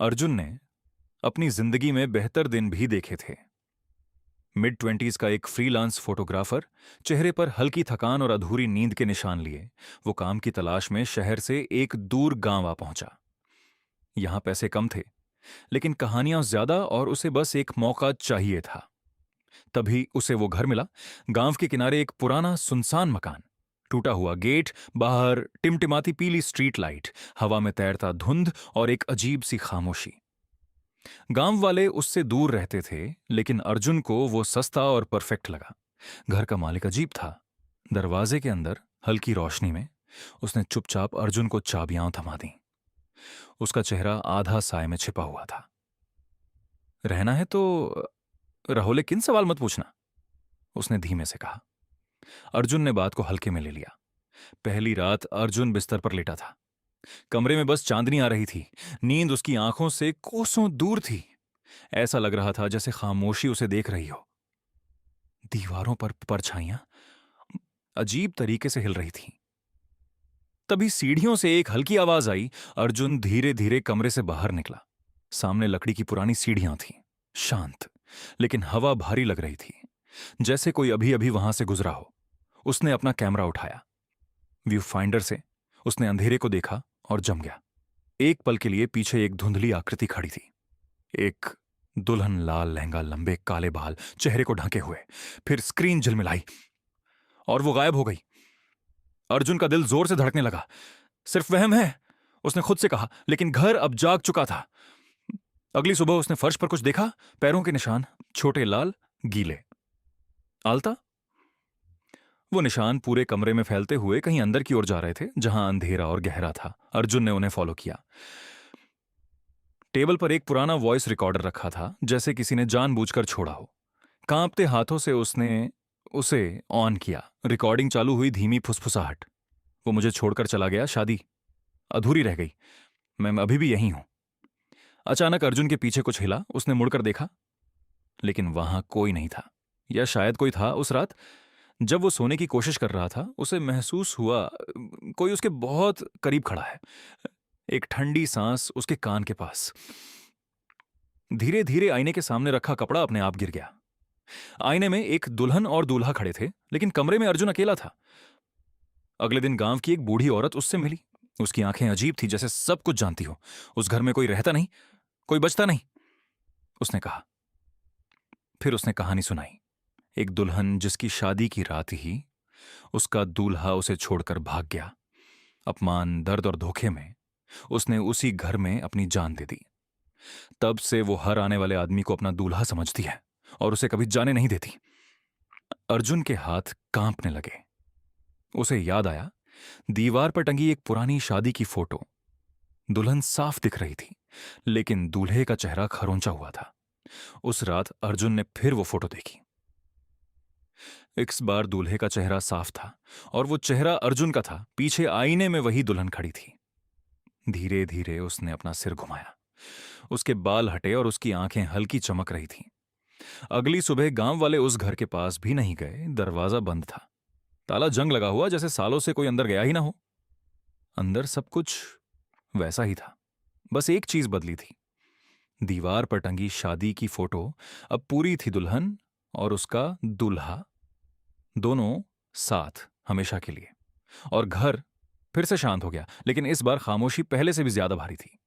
अर्जुन ने अपनी जिंदगी में बेहतर दिन भी देखे थे। मिड ट्वेंटीज का एक फ्रीलांस फोटोग्राफर, चेहरे पर हल्की थकान और अधूरी नींद के निशान लिए वो काम की तलाश में शहर से एक दूर गांव आ पहुंचा। यहां पैसे कम थे, लेकिन कहानियां ज्यादा और उसे बस एक मौका चाहिए था। तभी उसे वो घर मिला। गांव के किनारे एक पुराना सुनसान मकान, टूटा हुआ गेट, बाहर टिमटिमाती पीली स्ट्रीट लाइट, हवा में तैरता धुंध और एक अजीब सी खामोशी। गांव वाले उससे दूर रहते थे, लेकिन अर्जुन को वो सस्ता और परफेक्ट लगा। घर का मालिक अजीब था। दरवाजे के अंदर हल्की रोशनी में उसने चुपचाप अर्जुन को चाबियां थमा दी। उसका चेहरा आधा साय में छिपा हुआ था। रहना है तो रहो, लेकिन सवाल मत पूछना, उसने धीमे से कहा। अर्जुन ने बात को हल्के में ले लिया। पहली रात अर्जुन बिस्तर पर लेटा था। कमरे में बस चांदनी आ रही थी। नींद उसकी आंखों से कोसों दूर थी। ऐसा लग रहा था जैसे खामोशी उसे देख रही हो। दीवारों पर परछाइयां अजीब तरीके से हिल रही थीं। तभी सीढ़ियों से एक हल्की आवाज आई। अर्जुन धीरे धीरे कमरे से बाहर निकला। सामने लकड़ी की पुरानी सीढ़ियां थीं, शांत, लेकिन हवा भारी लग रही थी, जैसे कोई अभी अभी वहां से गुजरा हो। उसने अपना कैमरा उठाया। व्यू फाइंडर से उसने अंधेरे को देखा और जम गया। एक पल के लिए पीछे एक धुंधली आकृति खड़ी थी। एक दुल्हन, लाल लहंगा, लंबे काले बाल, चेहरे को ढके हुए। फिर स्क्रीन झिलमिलाई और वो गायब हो गई। अर्जुन का दिल जोर से धड़कने लगा। सिर्फ वहम है, उसने खुद से कहा, लेकिन घर अब जाग चुका था। अगली सुबह उसने फर्श पर कुछ देखा, पैरों के निशान, छोटे, लाल, गीले। आलता। वो निशान पूरे कमरे में फैलते हुए कहीं अंदर की ओर जा रहे थे, जहां अंधेरा और गहरा था। अर्जुन ने उन्हें फॉलो किया। टेबल पर एक पुराना वॉइस रिकॉर्डर रखा था, जैसे किसी ने जानबूझकर छोड़ा हो। कांपते हाथों से उसने उसे ऑन किया। रिकॉर्डिंग चालू हुई, धीमी फुसफुसाहट। वो मुझे छोड़कर चला गया, शादी अधूरी रह गई, मैं अभी भी यहीं हूं। अचानक अर्जुन के पीछे कुछ हिला। उसने मुड़कर देखा, लेकिन वहां कोई नहीं था। या शायद कोई था। उस रात जब वो सोने की कोशिश कर रहा था, उसे महसूस हुआ कोई उसके बहुत करीब खड़ा है। एक ठंडी सांस उसके कान के पास। धीरे धीरे आईने के सामने रखा कपड़ा अपने आप गिर गया। आईने में एक दुल्हन और दूल्हा खड़े थे, लेकिन कमरे में अर्जुन अकेला था। अगले दिन गांव की एक बूढ़ी औरत उससे मिली। उसकी आंखें अजीब थी, जैसे सब कुछ जानती हो। उस घर में कोई रहता नहीं, कोई बचता नहीं, उसने कहा। फिर उसने कहानी सुनाई। एक दुल्हन जिसकी शादी की रात ही उसका दूल्हा उसे छोड़कर भाग गया। अपमान, दर्द और धोखे में उसने उसी घर में अपनी जान दे दी। तब से वो हर आने वाले आदमी को अपना दूल्हा समझती है और उसे कभी जाने नहीं देती। अर्जुन के हाथ कांपने लगे। उसे याद आया, दीवार पर टंगी एक पुरानी शादी की फोटो। दुल्हन साफ दिख रही थी, लेकिन दूल्हे का चेहरा खरोंचा हुआ था। उस रात अर्जुन ने फिर वो फोटो देखी। इस बार दूल्हे का चेहरा साफ था और वो चेहरा अर्जुन का था। पीछे आईने में वही दुल्हन खड़ी थी। धीरे धीरे उसने अपना सिर घुमाया। उसके बाल हटे और उसकी आंखें हल्की चमक रही थीं। अगली सुबह गांव वाले उस घर के पास भी नहीं गए। दरवाजा बंद था, ताला जंग लगा हुआ, जैसे सालों से कोई अंदर गया ही ना हो। अंदर सब कुछ वैसा ही था, बस एक चीज बदली थी। दीवार पर टंगी शादी की फोटो अब पूरी थी। दुल्हन और उसका दूल्हा, दोनों साथ हमेशा के लिए। और घर फिर से शांत हो गया, लेकिन इस बार खामोशी पहले से भी ज्यादा भारी थी।